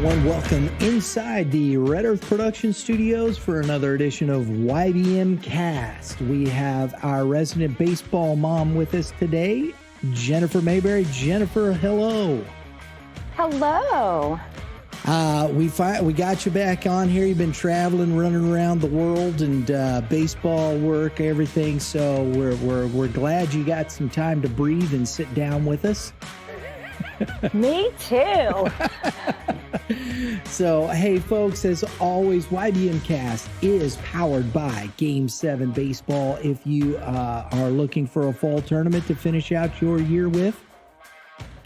everyone. Welcome inside the Red Earth Production Studios for another edition of YBMcast. We have our resident baseball mom with us today, Jennifer Mayberry. Jennifer, hello. Hello. We got you back on here. You've been traveling, running around the world, and baseball work, everything. So we're glad you got some time to breathe and sit down with us. Me too. So, hey, folks, as always, YBMcast is powered by Game 7 Baseball. If you are looking for a fall tournament to finish out your year with,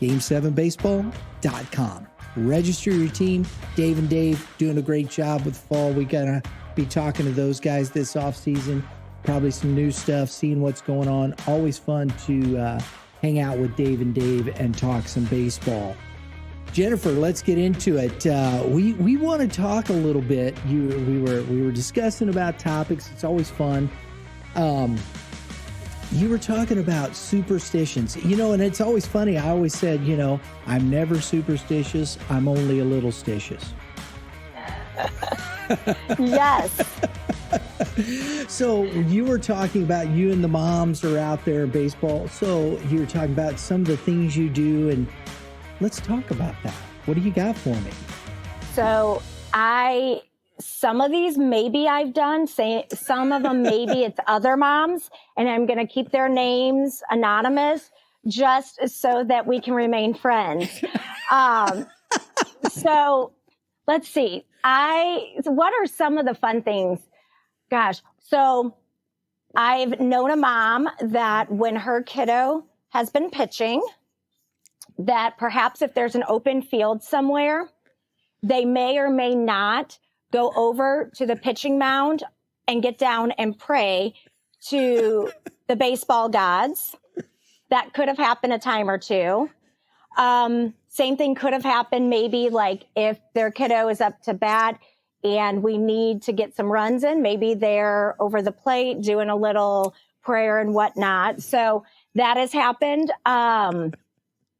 Game7Baseball.com. Register your team. Dave and Dave doing a great job with fall. We're going to be talking to those guys this offseason. Probably some new stuff, seeing what's going on. Always fun to hang out with Dave and Dave and talk some baseball. Jennifer, let's get into it. We want to talk a little bit. We were discussing about topics. It's always fun. You were talking about superstitions, and it's always funny. I always said, I'm never superstitious. I'm only a little stitious. Yes. So you were talking about you and the moms are out there in baseball. So you were talking about some of the things you do, and let's talk about that. What do you got for me? So some of these maybe I've done, some of them maybe it's other moms, and I'm going to keep their names anonymous just so that we can remain friends. So let's see. What are some of the fun things? Gosh, so I've known a mom that when her kiddo has been pitching, that perhaps if there's an open field somewhere, they may or may not go over to the pitching mound and get down and pray to the baseball gods. That could have happened a time or two. Same thing could have happened maybe like if their kiddo is up to bat and we need to get some runs in, maybe they're over the plate doing a little prayer and whatnot. So that has happened.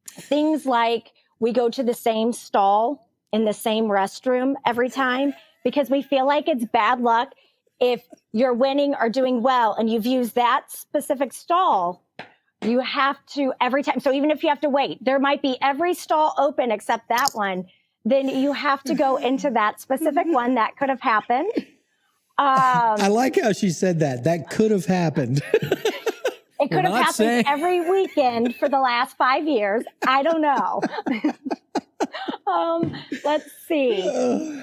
Things like we go to the same stall in the same restroom every time because we feel like it's bad luck if you're winning or doing well and you've used that specific stall. You have to every time. So even if you have to wait, there might be every stall open except that one. Then you have to go into that specific one. That could have happened. I like how she said that. That could have happened. It could have happened every weekend for the last 5 years. I don't know. Let's see.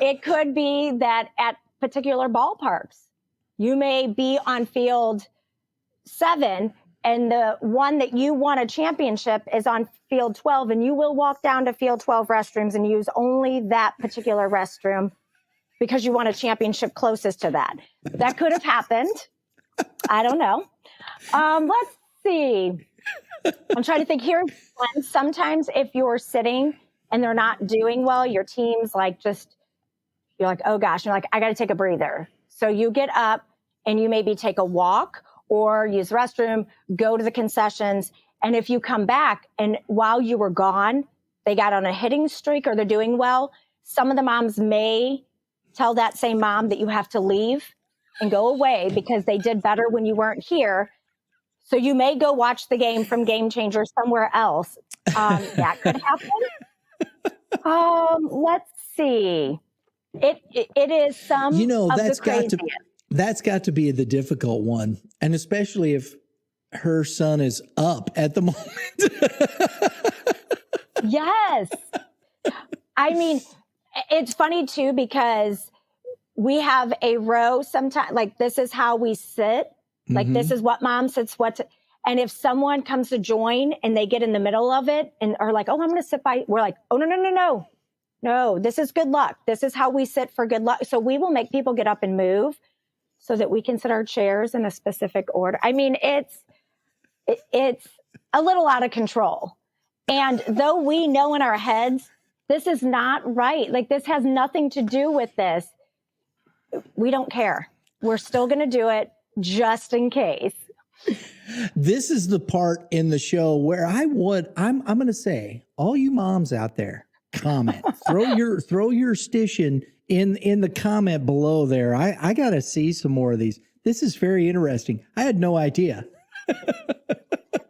It could be that at particular ballparks, you may be on field 7 and the one that you won a championship is on field 12, and you will walk down to field 12 restrooms and use only that particular restroom because you won a championship closest to that. That could have happened. I don't know. Let's see. I'm trying to think here. Sometimes if you're sitting and they're not doing well, your team's you're like, oh gosh, you're like, I got to take a breather. So you get up and you maybe take a walk or use the restroom, go to the concessions. And if you come back and while you were gone, they got on a hitting streak or they're doing well, some of the moms may tell that same mom that you have to leave and go away because they did better when you weren't here. So you may go watch the game from Game Changer somewhere else. That could happen. Let's see. It is some of the craziest. That's got to be the difficult one. And especially if her son is up at the moment. Yes. I mean, it's funny too, because we have a row sometimes, like this is how we sit. Like this is what mom sits, and if someone comes to join and they get in the middle of it and are like, oh, I'm going to sit by, we're like, oh, no, this is good luck. This is how we sit for good luck. So we will make people get up and move so that we can sit our chairs in a specific order. I mean, it's a little out of control. And though we know in our heads, this is not right. Like this has nothing to do with this. We don't care. We're still going to do it just in case. This is the part in the show where I'm going to say, all you moms out there, comment. throw your station in the comment below there. I got to see some more of these. This is very interesting. I had no idea.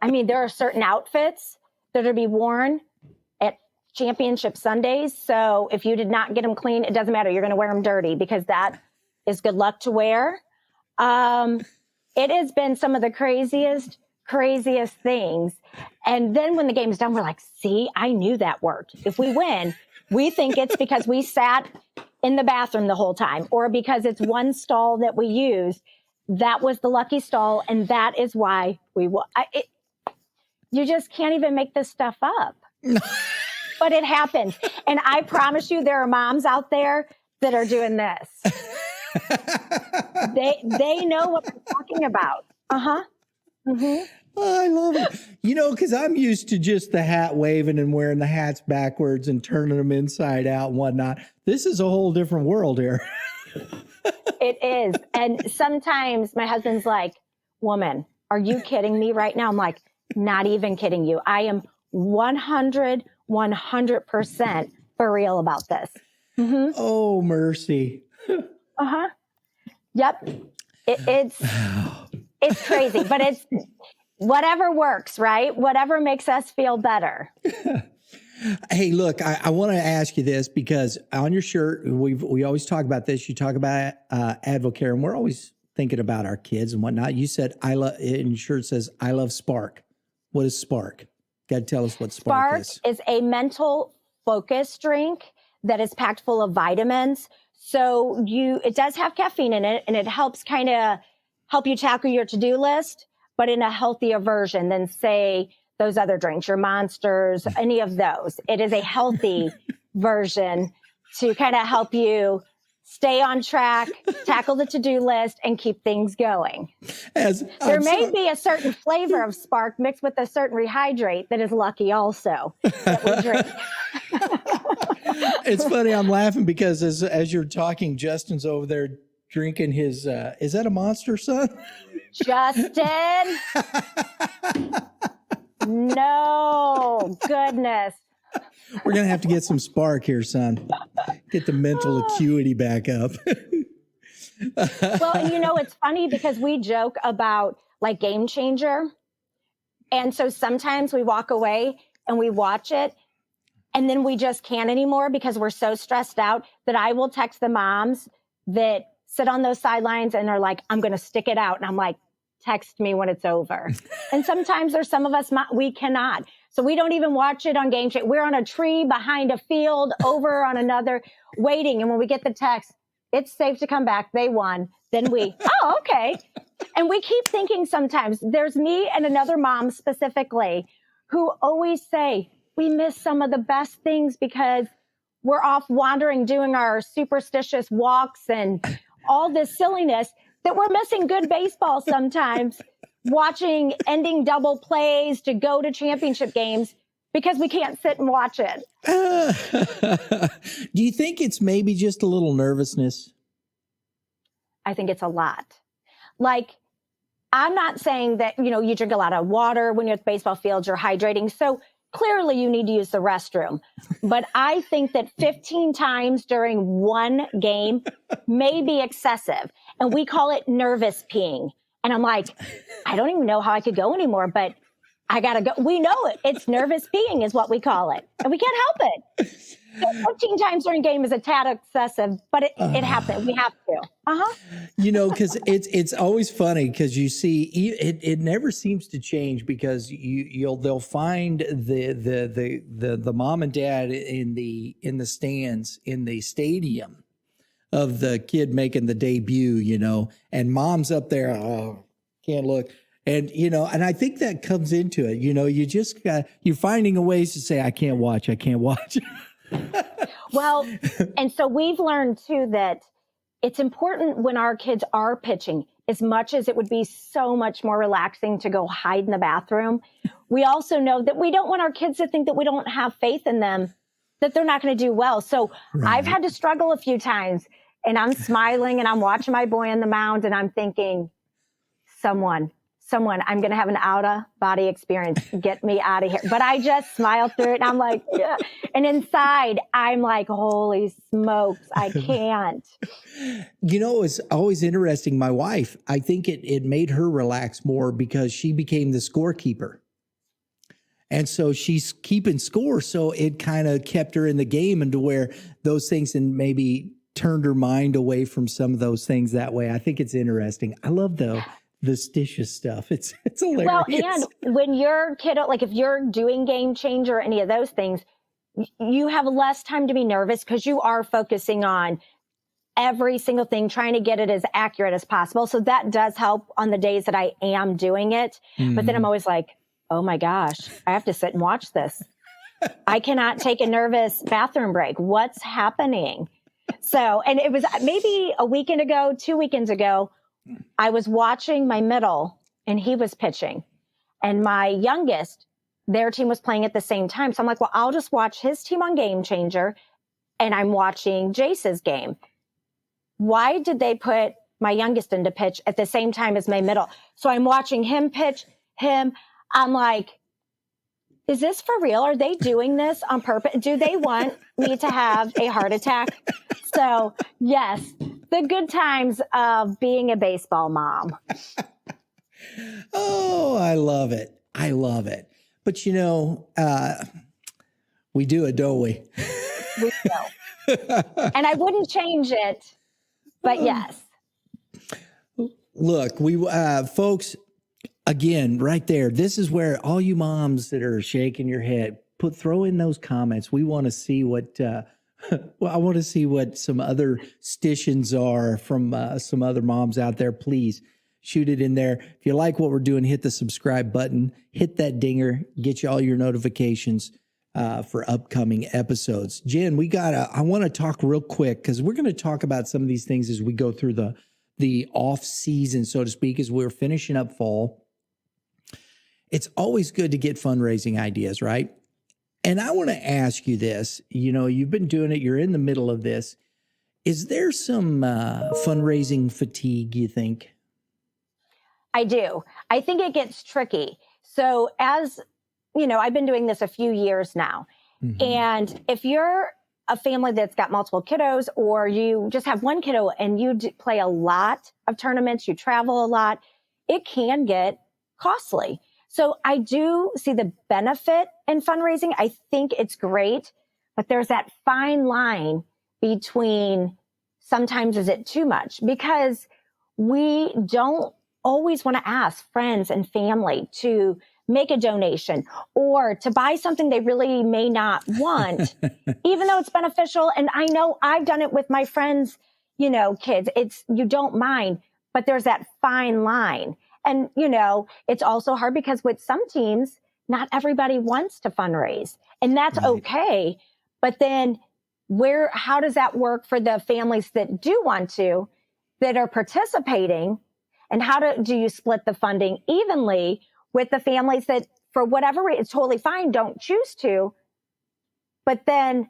I mean, there are certain outfits that are to be worn at championship Sundays. So if you did not get them clean, it doesn't matter. You're going to wear them dirty because that is good luck to wear. It has been some of the craziest things. And then when the game's done, we're like, see, I knew that worked. If we win, we think it's because we sat in the bathroom the whole time or because it's one stall that we used. That was the lucky stall. And that is why we won. You just can't even make this stuff up. But it happens. And I promise you, there are moms out there that are doing this. They know what we're talking about. Mm-hmm. Oh, I love it. Because I'm used to just the hat waving and wearing the hats backwards and turning them inside out and whatnot. This is a whole different world here. It is. And sometimes my husband's like, woman, are you kidding me right now? I'm like, not even kidding you. I am 100% for real about this. Mm-hmm. Oh, mercy. Yep. It's crazy, but it's whatever works, right? Whatever makes us feel better. Hey, look, I want to ask you this because on your shirt, we always talk about this. You talk about Advocare, and we're always thinking about our kids and whatnot. You said, and your shirt says, I love Spark. What is Spark? Got to tell us what Spark is. Spark is a mental focus drink that is packed full of vitamins. So it does have caffeine in it, and it helps kind of help you tackle your to-do list, but in a healthier version than, say, those other drinks, your Monsters, any of those. It is a healthy version to kind of help you stay on track, tackle the to-do list, and keep things going. There may be a certain flavor of Spark mixed with a certain rehydrate that is lucky also that we drink. It's funny, I'm laughing because as you're talking, Justin's over there drinking his, is that a Monster, son? Justin. No, goodness. We're going to have to get some Spark here, son. Get the mental acuity back up. Well, it's funny because we joke about like Game Changer. And so sometimes we walk away and we watch it and then we just can't anymore because we're so stressed out that I will text the moms that sit on those sidelines and are like, I'm going to stick it out. And I'm like, text me when it's over. And sometimes there's some of us, we cannot. So we don't even watch it on Game Changer. We're on a tree behind a field over on another waiting. And when we get the text, it's safe to come back. They won. Then oh, okay. And we keep thinking sometimes there's me and another mom specifically who always say we miss some of the best things because we're off wandering, doing our superstitious walks and all this silliness that we're missing good baseball sometimes, watching ending double plays to go to championship games because we can't sit and watch it. Do you think it's maybe just a little nervousness? I think it's a lot. Like, I'm not saying that, you drink a lot of water when you're at the baseball field, you're hydrating. So clearly you need to use the restroom. But I think that 15 times during one game may be excessive. And we call it nervous peeing. And I'm like, I don't even know how I could go anymore, but I got to go. We know it. It's nervous peeing is what we call it. And we can't help it. So 15 times during game is a tad excessive, but it happens. We have to. Because it's always funny because you see it never seems to change because they'll find the mom and dad in the stands in the stadium of the kid making the debut, and mom's up there, can't look. And, and I think that comes into it, you just you're finding a ways to say, I can't watch. Well, and so we've learned too that it's important when our kids are pitching, as much as it would be so much more relaxing to go hide in the bathroom. We also know that we don't want our kids to think that we don't have faith in them, that they're not going to do well. So right. I've had to struggle a few times and I'm smiling and I'm watching my boy on the mound and I'm thinking, someone someone, I'm going to have an out-of-body experience. Get me out of here. But I just smiled through it and I'm like, yeah. And inside, I'm like, holy smokes, I can't. You know, it's always interesting. My wife, I think it made her relax more because she became the scorekeeper. And so she's keeping score. So it kind of kept her in the game, and to where those things and maybe turned her mind away from some of those things that way. I think it's interesting. I love the Stitious stuff. It's hilarious. Well, and when your kiddo, like if you're doing Game Changer or any of those things, you have less time to be nervous because you are focusing on every single thing, trying to get it as accurate as possible. So that does help on the days that I am doing it. But then I'm always like, oh my gosh, I have to sit and watch this. I cannot take a nervous bathroom break. What's happening? So, and it was maybe a weekend ago, 2 weekends ago, I was watching my middle and he was pitching, and my youngest, their team was playing at the same time. So I'm like, well, I'll just watch his team on Game Changer and I'm watching Jace's game. Why did they put my youngest into pitch at the same time as my middle? So I'm watching him pitch him. I'm like, is this for real? Are they doing this on purpose? Do they want me to have a heart attack? So yes, the good times of being a baseball mom. Oh, I love it. I love it. But you know, we do it, don't we? We do. And I wouldn't change it, but yes. Look, we folks, again, right there, this is where all you moms that are shaking your head, throw in those comments. We want to see what well, I want to see what some other Stitious are from some other moms out there. Please shoot it in there. If you like what we're doing, hit the subscribe button, hit that dinger, get you all your notifications for upcoming episodes. Jen, I want to talk real quick because we're going to talk about some of these things as we go through the off season, so to speak, as we're finishing up fall. It's always good to get fundraising ideas, right? And I want to ask you this. You know, you've been doing it. You're in the middle of this. Is there some fundraising fatigue, you think? I do. I think it gets tricky. So as, you know, I've been doing this a few years now. Mm-hmm. And if you're a family that's got multiple kiddos, or you just have one kiddo and you play a lot of tournaments, you travel a lot, it can get costly. So I do see the benefit in fundraising. I think it's great, but there's that fine line between sometimes is it too much, because we don't always want to ask friends and family to make a donation or to buy something they really may not want, even though it's beneficial. And I know I've done it with my friends, you know, kids, you don't mind, but there's that fine line. And, you know, it's also hard because with some teams, not everybody wants to fundraise, and that's right. Okay. But then how does that work for the families that do want to, that are participating? And how do you split the funding evenly with the families that, for whatever reason, it's totally fine, don't choose to, but then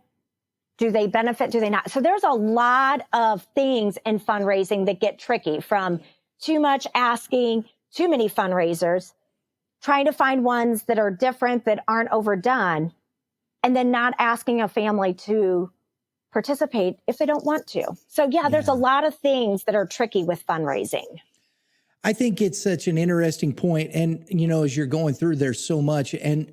do they benefit? Do they not? So there's a lot of things in fundraising that get tricky, from too much asking, too many fundraisers, trying to find ones that are different, that aren't overdone, and then not asking a family to participate if they don't want to. So yeah, there's a lot of things that are tricky with fundraising. I think it's such an interesting point. And, you know, as you're going through, there's so much. And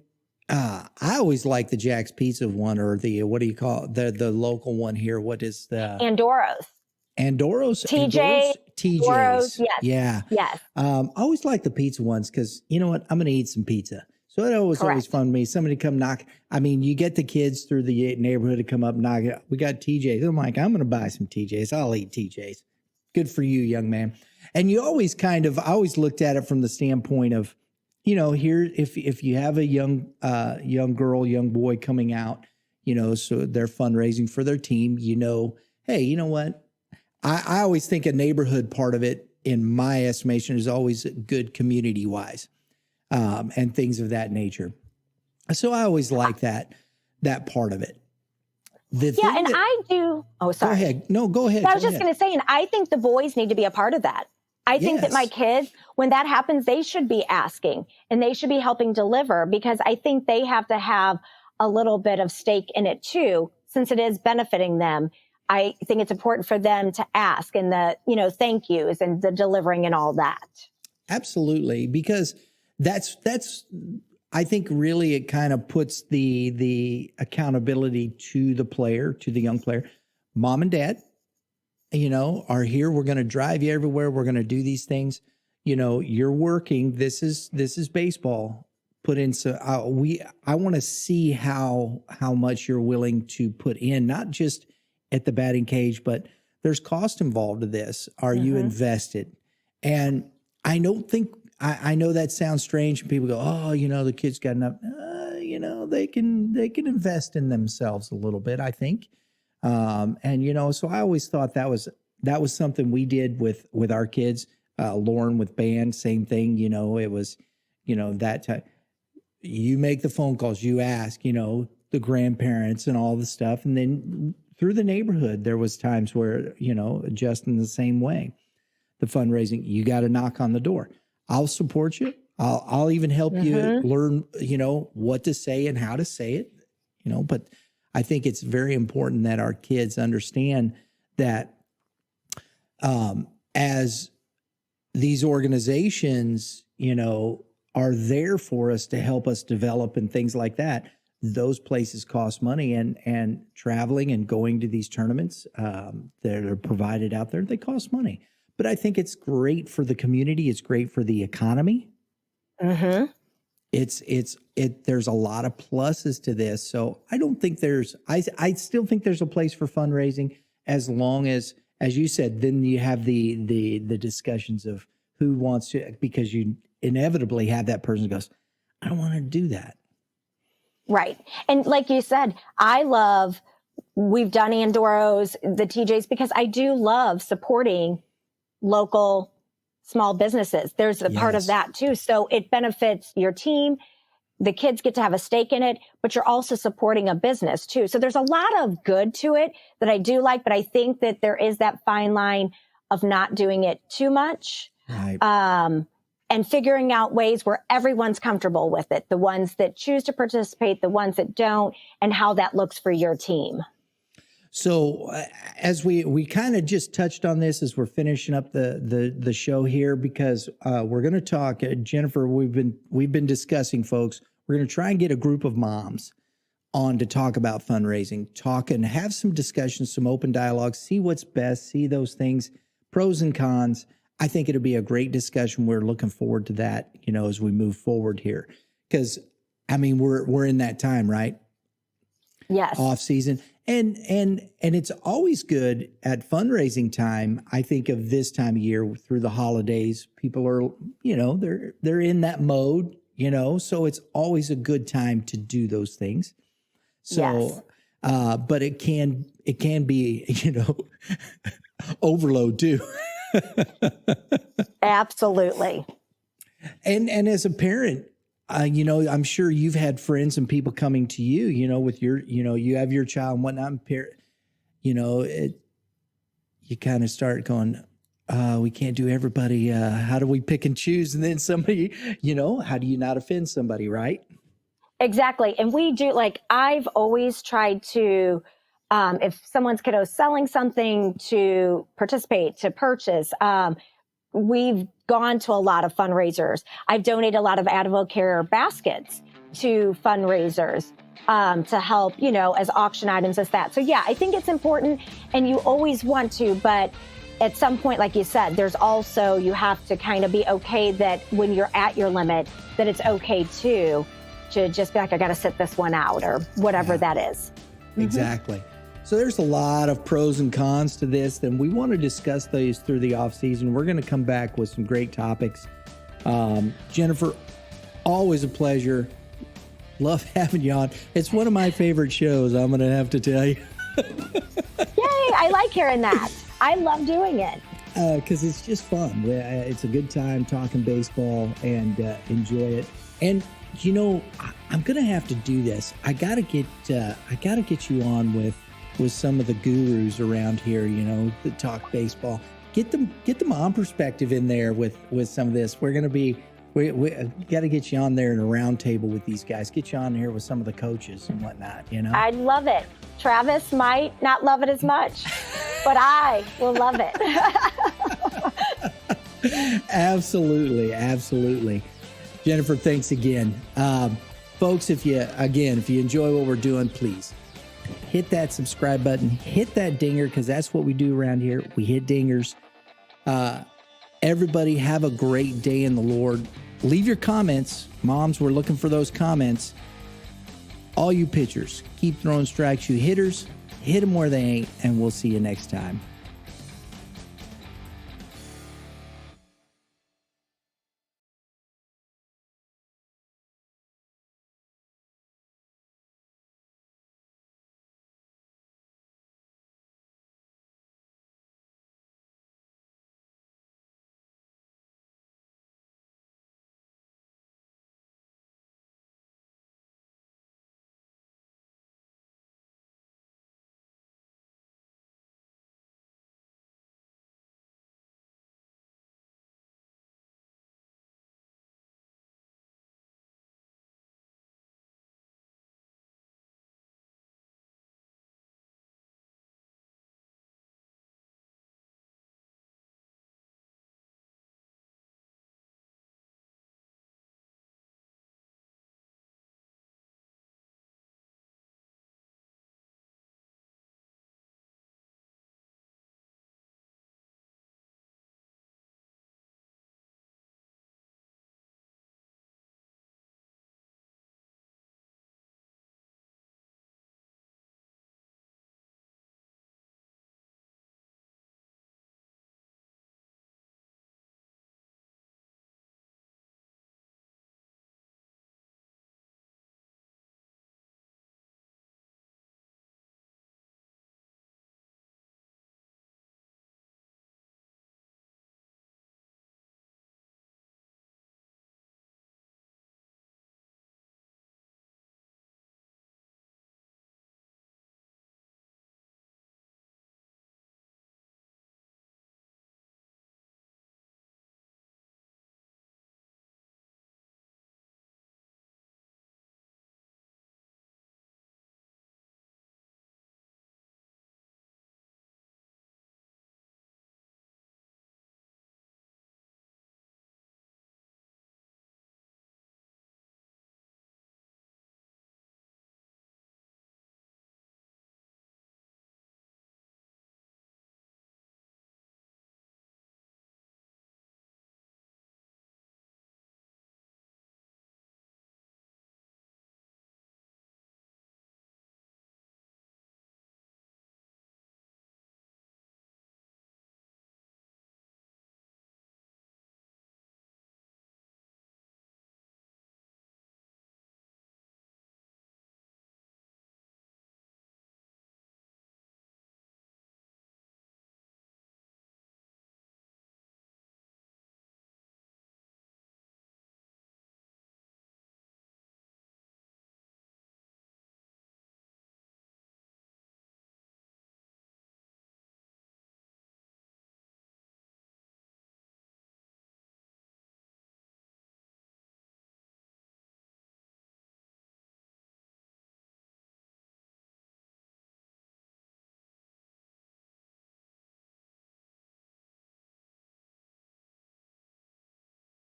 I always like the Jack's Pizza one, or what do you call it? The local one here. What is the? Andorro's. TJ's. Yes. Yeah. Yes. I always like the pizza ones because, you know what? I'm going to eat some pizza. So it was always fun to me. Somebody come knock. I mean, you get the kids through the neighborhood to come up, knock. We got TJ's. I'm like, I'm going to buy some TJ's. I'll eat TJ's. Good for you, young man. And you always I always looked at it from the standpoint of, you know, here, if you have a young girl, young boy coming out, you know, so they're fundraising for their team, you know, hey, you know what? I always think a neighborhood part of it, in my estimation, is always good community wise, and things of that nature. So I always like that part of it. I do. Oh, sorry. Go ahead. No, go ahead. I was just going to say, and I think the boys need to be a part of that. I think that my kids, when that happens, they should be asking and they should be helping deliver, because I think they have to have a little bit of stake in it too, since it is benefiting them. I think it's important for them to ask, and the, thank yous and the delivering and all that. Absolutely. Because that's, I think really it kind of puts the accountability to the player, to the young player. Mom and dad, are here. We're going to drive you everywhere. We're going to do these things. You're working. This is baseball. Put in so I want to see how much you're willing to put in, not just at the batting cage, but there's cost involved to this. Are you invested? And I don't think I know that sounds strange, and people go, "Oh, the kid's got enough." They can invest in themselves a little bit, I think. So I always thought that was something we did with our kids. Lauren with band, same thing. It was, that time. You make the phone calls, you ask, the grandparents and all the stuff. And then through the neighborhood, there was times where, just in the same way, the fundraising, you got to knock on the door. I'll support you. I'll even help you learn, what to say and how to say it, but I think it's very important that our kids understand that as these organizations, are there for us to help us develop and things like that. Those places cost money, and traveling and going to these tournaments that are provided out there, they cost money. But I think it's great for the community. It's great for the economy. Mm-hmm. There's a lot of pluses to this. So I don't think I still think there's a place for fundraising, as long as you said, then you have the discussions of who wants to, because you inevitably have that person who goes, I don't want to do that. Right. And like you said, we've done Andoros, the TJs, because I do love supporting local small businesses. There's a part of that too. So it benefits your team. The kids get to have a stake in it, but you're also supporting a business too. So there's a lot of good to it that I do like, but I think that there is that fine line of not doing it too much. Right. And figuring out ways where everyone's comfortable with it, the ones that choose to participate, the ones that don't, and how that looks for your team. So as we kind of just touched on this as we're finishing up the show here, because we're going to talk, Jennifer, we've been discussing, folks, we're going to try and get a group of moms on to talk about fundraising, talk and have some discussions, some open dialogue, see what's best, see those things, pros and cons. I think it'll be a great discussion. We're looking forward to that, as we move forward here, because we're in that time, right? Yes. Off season. And it's always good at fundraising time. I think of this time of year through the holidays, people are, they're in that mode, so it's always a good time to do those things. So, but it can be, overload too. Absolutely. And as a parent, I'm sure you've had friends and people coming to you, with your, you have your child and whatnot. You kind of start going, we can't do everybody. How do we pick and choose? And then somebody, how do you not offend somebody, right? Exactly. And we do, I've always tried to, if someone's kiddo selling something, to participate, to purchase, we've gone to a lot of fundraisers. I've donated a lot of AdvoCare baskets to fundraisers to help, as auction items as that. So yeah, I think it's important, and you always want to, but at some point, like you said, there's also, you have to kind of be okay that when you're at your limit, that it's okay to just be like, I got to sit this one out, or whatever that is. Exactly. So there's a lot of pros and cons to this, and we want to discuss those through the off season. We're going to come back with some great topics. Jennifer, always a pleasure. Love having you on. It's one of my favorite shows, I'm going to have to tell you. Yay, I like hearing that. I love doing it. Because it's just fun. It's a good time talking baseball, and enjoy it. And I'm going to have to do this. I got to get you on with some of the gurus around here, that talk baseball. get the mom perspective in there with some of this. We're going to be, we got to get you on there in a round table with these guys, get you on here with some of the coaches and whatnot, you know? I'd love it. Travis might not love it as much, but I will love it. Absolutely. Jennifer, thanks again. Folks, if you enjoy what we're doing, please hit that subscribe button, hit that dinger, because that's what we do around here. We hit dingers. Everybody have a great day in the Lord. Leave your comments. Moms, we're looking for those comments. All you pitchers, keep throwing strikes. You hitters, hit them where they ain't, and we'll see you next time.